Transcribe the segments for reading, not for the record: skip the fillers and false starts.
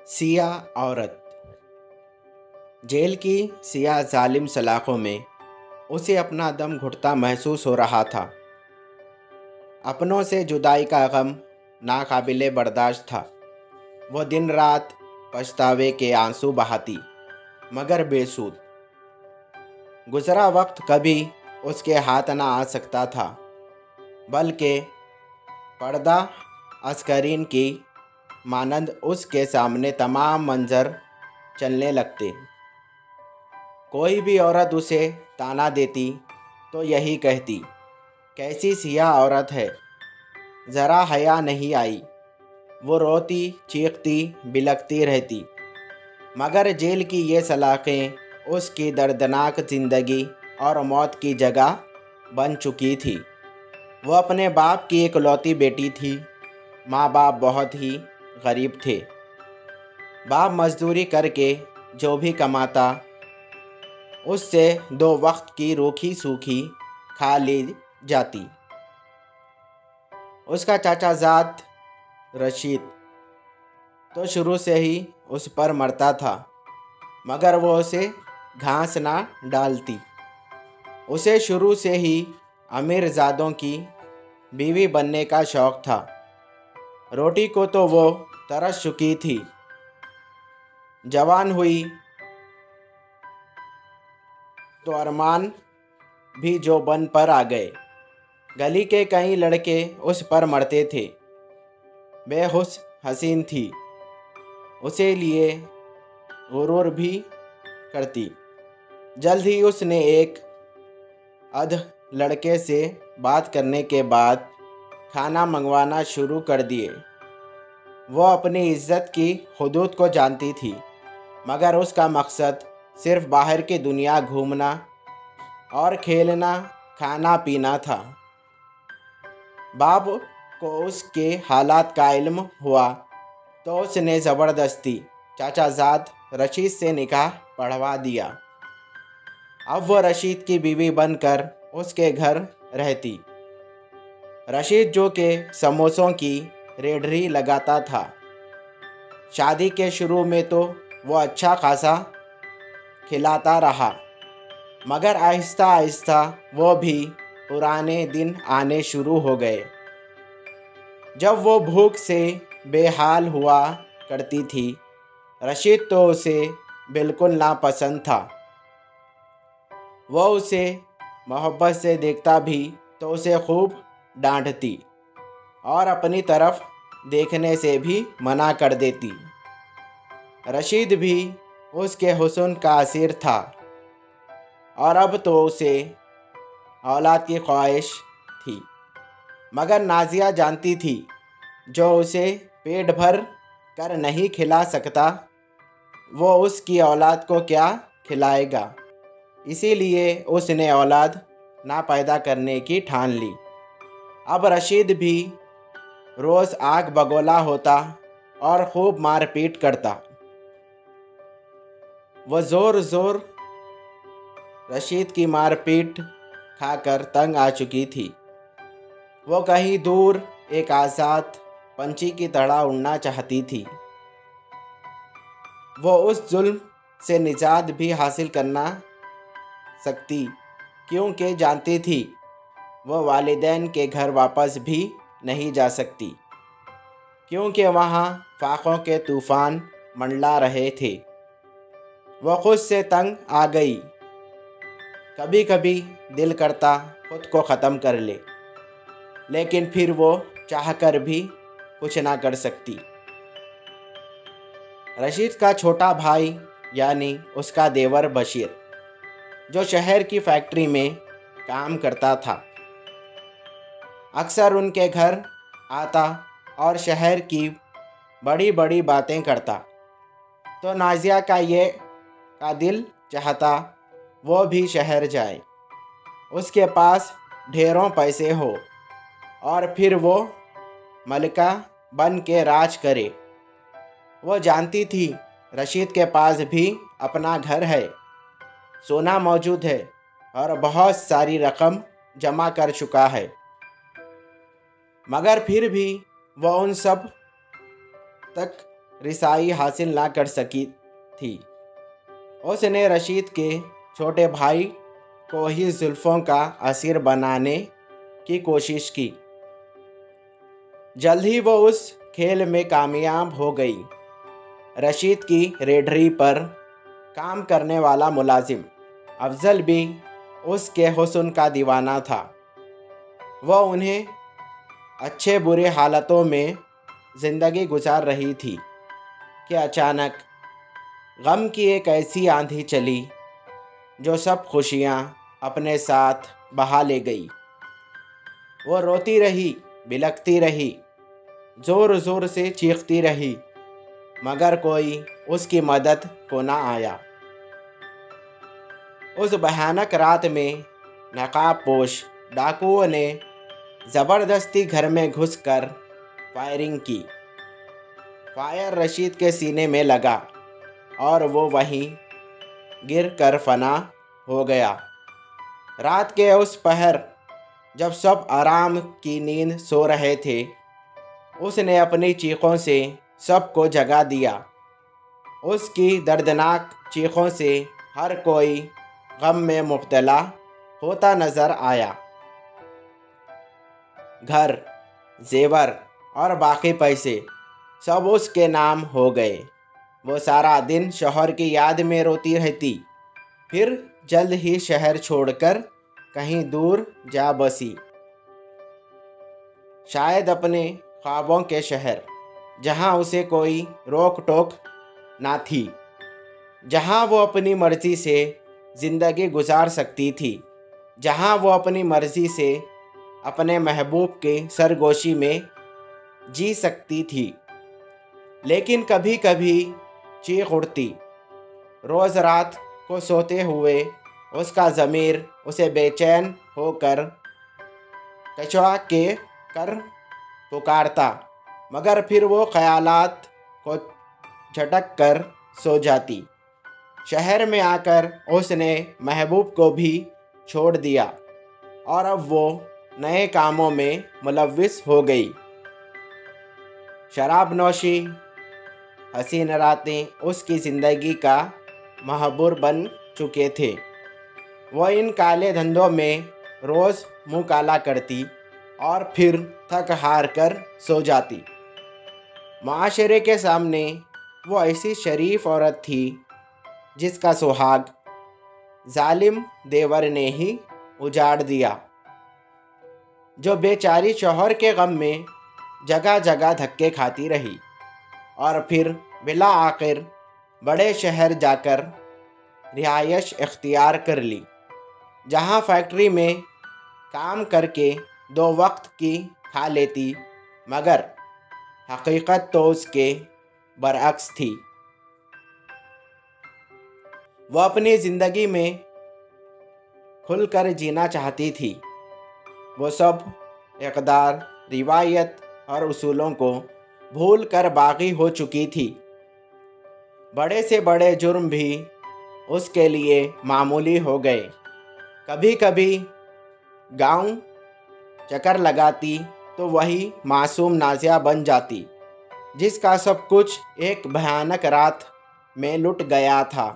سیاہ عورت۔ جیل کی سیاہ ظالم سلاخوں میں اسے اپنا دم گھٹتا محسوس ہو رہا تھا۔ اپنوں سے جدائی کا غم ناقابل برداشت تھا۔ وہ دن رات پچھتاوے کے آنسو بہاتی مگر بے سود۔ گزرا وقت کبھی اس کے ہاتھ نہ آ سکتا تھا، بلکہ پردہ عسکرین کی مانند اس کے سامنے تمام منظر چلنے لگتے۔ کوئی بھی عورت اسے طعنہ دیتی تو یہی کہتی، کیسی سیاہ عورت ہے، ذرا حیا نہیں آئی۔ وہ روتی چیختی بلکتی رہتی، مگر جیل کی یہ سلاخیں اس کی دردناک زندگی اور موت کی جگہ بن چکی تھی۔ وہ اپنے باپ کی اکلوتی بیٹی تھی۔ ماں باپ بہت ہی غریب تھے۔ باپ مزدوری کر کے جو بھی کماتا اس سے 2 وقت کی روکھی سوکھی کھا لی جاتی۔ اس کا چاچا زاد رشید تو شروع سے ہی اس پر مرتا تھا، مگر وہ اسے گھاس نہ ڈالتی۔ اسے شروع سے ہی امیر زادوں کی بیوی بننے کا شوق تھا۔ روٹی کو تو وہ ترس چکی تھی۔ جوان ہوئی تو ارمان بھی جو بن پر آ گئے۔ گلی کے کئی لڑکے اس پر مرتے تھے۔ بے حس حسین تھی، اسے لیے غرور بھی کرتی۔ جلد ہی اس نے ایک ادھ لڑکے سے بات کرنے کے بعد کھانا منگوانا شروع کر دیے۔ وہ اپنی عزت کی حدود کو جانتی تھی، مگر اس کا مقصد صرف باہر کی دنیا گھومنا اور کھیلنا کھانا پینا تھا۔ باپ کو اس کے حالات کا علم ہوا تو اس نے زبردستی چاچا زاد رشید سے نکاح پڑھوا دیا۔ اب وہ رشید کی بیوی بن کر اس کے گھر رہتی۔ رشید جو کہ سموسوں کی ریڑھی لگاتا تھا۔ شادی کے شروع میں تو وہ اچھا خاصا کھلاتا رہا، مگر آہستہ آہستہ وہ بھی پرانے دن آنے شروع ہو گئے، جب وہ بھوک سے بے حال ہوا کرتی تھی۔ رشید تو اسے بالکل ناپسند تھا۔ وہ اسے محبت سے دیکھتا بھی تو اسے خوب ڈانٹتی اور اپنی طرف دیکھنے سے بھی منع کر دیتی۔ رشید بھی اس کے حسن کا اسیر تھا، اور اب تو اسے اولاد کی خواہش تھی، مگر نازیہ جانتی تھی جو اسے پیٹ بھر کر نہیں کھلا سکتا وہ اس کی اولاد کو کیا کھلائے گا۔ اسی لیے اس نے اولاد نہ پیدا کرنے کی ٹھان لی۔ اب رشید بھی روز آگ بگولا ہوتا اور خوب مار پیٹ کرتا۔ وہ زور رشید کی مار پیٹ کھا کر تنگ آ چکی تھی۔ وہ کہیں دور ایک آزاد پنچھی کی طرح اڑنا چاہتی تھی۔ وہ اس ظلم سے نجات بھی حاصل کرنا سکتی، کیونکہ جانتی تھی وہ والدین کے گھر واپس بھی نہیں جا سکتی، کیونکہ وہاں فاقوں کے طوفان منڈلا رہے تھے۔ وہ خود سے تنگ آ گئی۔ کبھی کبھی دل کرتا خود کو ختم کر لے، لیکن پھر وہ چاہ کر بھی کچھ نہ کر سکتی۔ رشید کا چھوٹا بھائی یعنی اس کا دیور بشیر، جو شہر کی فیکٹری میں کام کرتا تھا، اکثر ان کے گھر آتا اور شہر کی بڑی بڑی باتیں کرتا، تو نازیہ کا دل چاہتا وہ بھی شہر جائے، اس کے پاس ڈھیروں پیسے ہو اور پھر وہ ملکہ بن کے راج کرے۔ وہ جانتی تھی رشید کے پاس بھی اپنا گھر ہے، سونا موجود ہے اور بہت ساری رقم جمع کر چکا ہے، مگر پھر بھی وہ ان سب تک रसाई हासिल ना कर सकी थी। उसने रशीद के छोटे भाई को ही जुल्फ़ों का असीर बनाने की कोशिश की। जल्द ही वो उस खेल में कामयाब हो गई। रशीद की रेडरी पर काम करने वाला मुलाजिम अफजल भी उसके हुस्न का दीवाना था। वह उन्हें अच्छे बुरे हालातों में ज़िंदगी गुजार रही थी कि अचानक गम की एक ऐसी आंधी चली जो सब खुशियाँ अपने साथ बहा ले गई। वो रोती रही, बिलखती रही, ज़ोर ज़ोर से चीखती रही, मगर कोई उसकी मदद को ना आया। उस भयानक रात में नकाबपोश डाकुओं ने ज़बरदस्ती घर में घुसकर फायरिंग की। फायर रशीद के सीने में लगा और वो वहीं गिर कर फना हो गया। रात के उस पहर जब सब आराम की नींद सो रहे थे, उसने अपनी चीखों से सबको जगा दिया। उसकी दर्दनाक चीखों से हर कोई गम में मुब्तला होता नज़र आया। घर, जेवर और बाकी पैसे सब उसके नाम हो गए। वो सारा दिन शौहर की याद में रोती रहती, फिर जल्द ही शहर छोड़कर कहीं दूर जा बसी। शायद अपने ख्वाबों के शहर, जहाँ उसे कोई रोक टोक ना थी, जहाँ वो अपनी मर्ज़ी से ज़िंदगी गुजार सकती थी, जहाँ वो अपनी मर्ज़ी से अपने महबूब के सरगोशी में जी सकती थी। लेकिन कभी कभी चीख उठती। रोज़ रात को सोते हुए उसका ज़मीर उसे बेचैन होकर कचवा के कर पुकारता, मगर फिर वो ख़यालात को झटक कर सो जाती। शहर में आकर उसने महबूब को भी छोड़ दिया और अब वो नए कामों में मुलव्विस हो गई। शराब नौशी, हसीन रातें उसकी ज़िंदगी का महबूर बन चुके थे। वो इन काले धंधों में रोज़ मुँह काला करती और फिर थक हार कर सो जाती। माशरे के सामने वो ऐसी शरीफ औरत थी जिसका सुहाग जालिम देवर ने ही उजाड़ दिया, जो बेचारी शौहर के गम में जगह जगह धक्के खाती रही और फिर बिला आखिर बड़े शहर जाकर रिहायश इख्तियार कर ली, जहाँ फैक्ट्री में काम करके 2 वक्त की खा लेती, मगर हकीकत तो उसके बरअक्स थी। वह अपनी ज़िंदगी में खुलकर जीना चाहती थी। वो सब इक़दार, रिवायत और उसूलों को भूल कर बागी हो चुकी थी। बड़े से बड़े जुर्म भी उसके लिए मामूली हो गए। कभी कभी गांव चक्कर लगाती तो वही मासूम नाज़िया बन जाती, जिसका सब कुछ एक भयानक रात में लुट गया था।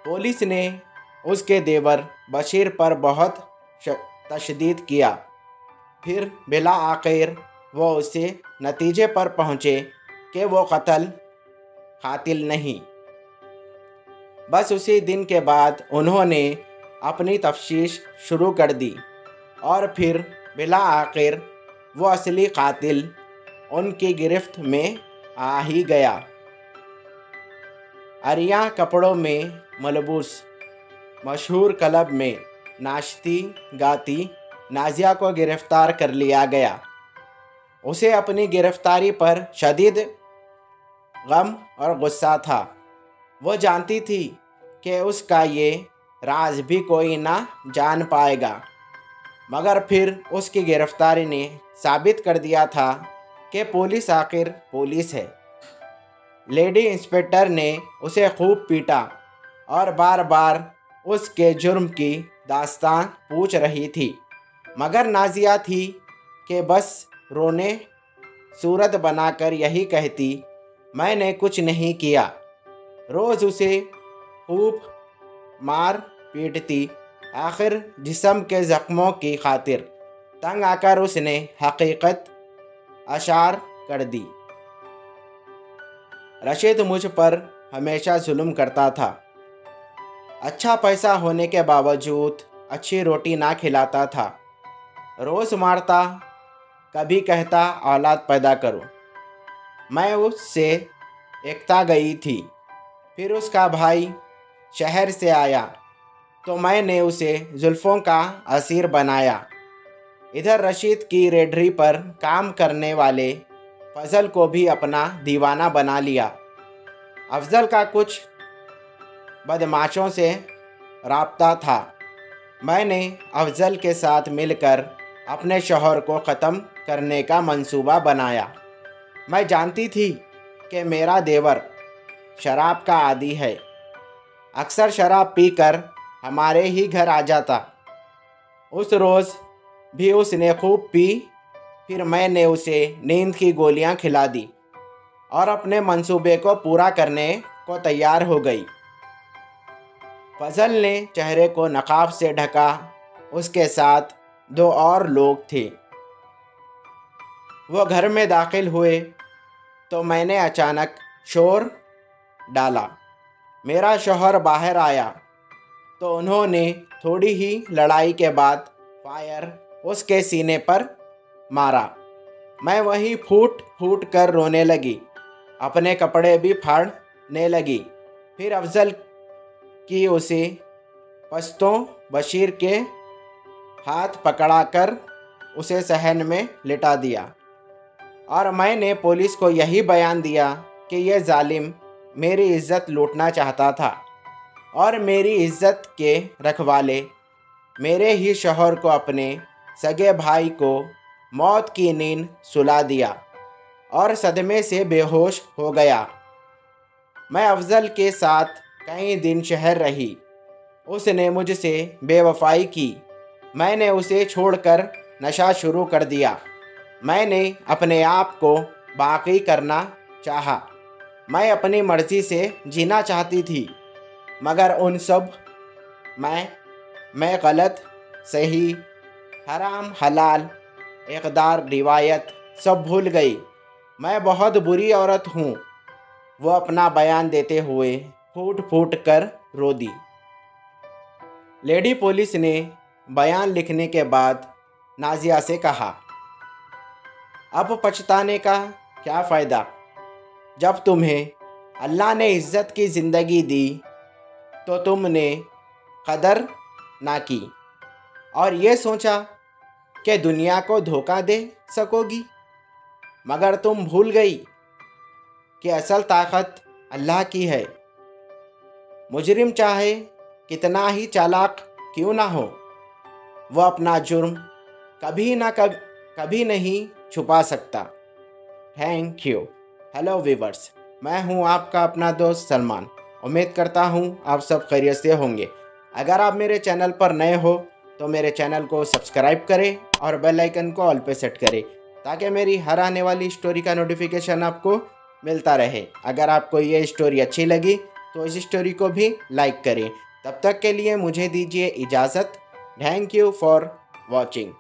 पुलिस ने उसके देवर बशीर पर बहुत तशदीद किया, फिर बिला आखिर वो उसे नतीजे पर पहुँचे कि वो कातिल नहीं। बस उसी दिन के बाद उन्होंने अपनी तफ्तीश शुरू कर दी और फिर बिला आखिर वो असली कातिल उनकी गिरफ्त में आ ही गया। अरिया कपड़ों में मलबूस मशहूर क्लब में नाचती गाती नाज़िया को गिरफ़्तार कर लिया गया। उसे अपनी गिरफ़्तारी पर शदीद गम और गुस्सा था। वो जानती थी कि उसका ये राज भी कोई ना जान पाएगा, मगर फिर उसकी गिरफ़्तारी ने साबित कर दिया था कि पुलिस आखिर पुलिस है। लेडी इंस्पेक्टर ने उसे खूब पीटा और बार बार उसके जुर्म की दास्तान पूछ रही थी, मगर नाज़िया थी कि बस रोने सूरत बनाकर यही कहती मैंने कुछ नहीं किया। रोज़ उसे खूब मार पीटती। आखिर जिस्म के ज़ख्मों की खातिर तंग आकर उसने हकीकत अशार कर दी। रशीद मुझ पर हमेशा जुल्म करता था। अच्छा पैसा होने के बावजूद अच्छी रोटी ना खिलाता था। रोज़ मारता, कभी कहता औलाद पैदा करो। मैं उससे एकता गई थी। फिर उसका भाई शहर से आया तो मैंने उसे जुल्फ़ों का असीर बनाया। इधर रशीद की रेडरी पर काम करने वाले फजल को भी अपना दीवाना बना लिया। अफजल का कुछ बदमाशों से राब्ता था। मैंने अफजल के साथ मिलकर अपने शौहर को ख़त्म करने का मंसूबा बनाया। मैं जानती थी कि मेरा देवर शराब का आदी है। अक्सर शराब पीकर हमारे ही घर आ जाता। उस रोज़ भी उसने खूब पी। फिर मैंने उसे नींद की गोलियां खिला दी और अपने मंसूबे को पूरा करने को तैयार हो गई। फजल ने चेहरे को नकाब से ढका। उसके साथ 2 और लोग थे। वो घर में दाखिल हुए तो मैंने अचानक शोर डाला। मेरा शौहर बाहर आया तो उन्होंने थोड़ी ही लड़ाई के बाद फायर उसके सीने पर मारा। मैं वहीं फूट फूट कर रोने लगी। अपने कपड़े भी फाड़ने लगी। फिर अफजल की उसे पश्तों बशीर के हाथ पकड़ाकर उसे सहन में लिटा दिया और मैंने पुलिस को यही बयान दिया कि यह जालिम मेरी इज़्ज़त लूटना चाहता था और मेरी इज़्ज़त के रखवाले मेरे ही शौहर को अपने सगे भाई को मौत की नींद सुला दिया और सदमे से बेहोश हो गया। मैं अफजल के साथ कई दिन शहर रही। उसने मुझसे बेवफाई की। मैंने उसे छोड़कर नशा शुरू कर दिया। मैंने अपने आप को बाकी करना चाहा। मैं अपनी मर्ज़ी से जीना चाहती थी, मगर उन सब मैं गलत सही, हराम हलाल, इक़दार रिवायत सब भूल गई। मैं बहुत बुरी औरत हूँ। वो अपना बयान देते हुए फूट फूट कर रो दी। लेडी पुलिस ने बयान लिखने के बाद नाजिया से कहा, अब पछताने का क्या फ़ायदा? जब तुम्हें अल्लाह ने इज़्ज़त की ज़िंदगी दी तो तुमने कदर ना की और ये सोचा कि दुनिया को धोखा दे सकोगी, मगर तुम भूल गई कि असल ताकत अल्लाह की है। मुजरिम चाहे कितना ही चालाक क्यों ना हो, वह अपना जुर्म कभी नहीं छुपा सकता। Thank you. हेलो व्यूवर्स, मैं हूं आपका अपना दोस्त सलमान। उम्मीद करता हूं आप सब खैरियत से होंगे। अगर आप मेरे चैनल पर नए हो तो मेरे चैनल को सब्सक्राइब करें और बेल आइकन को ऑल पे सेट करें ताकि मेरी हर आने वाली स्टोरी का नोटिफिकेशन आपको मिलता रहे। अगर आपको ये स्टोरी अच्छी लगी तो इस स्टोरी को भी लाइक करें। तब तक के लिए मुझे दीजिए इजाज़त। Thank you for watching.